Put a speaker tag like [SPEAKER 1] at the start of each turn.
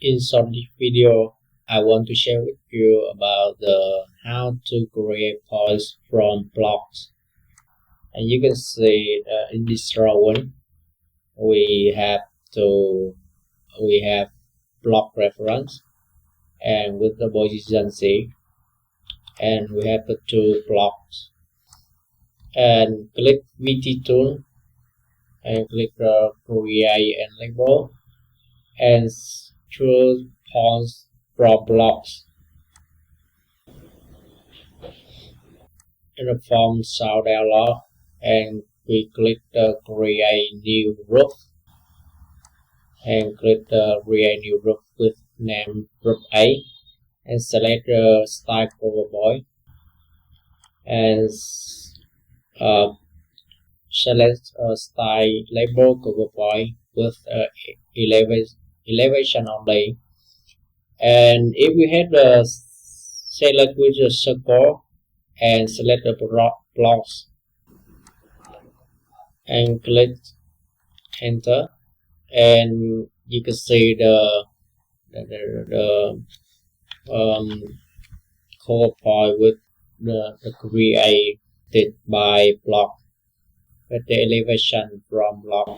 [SPEAKER 1] In short video, I want to share with you about how to create points from blocks. And you can see in this drawing, we have block reference and with the position C, and we have the two blocks. And click VT tool and click create and label and choose points from blocks. In the form sound dialog, and we click the create new group and click the create new group with name group A and select the style cover boy and select style label cover boy with elevation only. And if we have the select with the circle and select the blocks and click enter, and you can see the core point with the created by block with the elevation from block.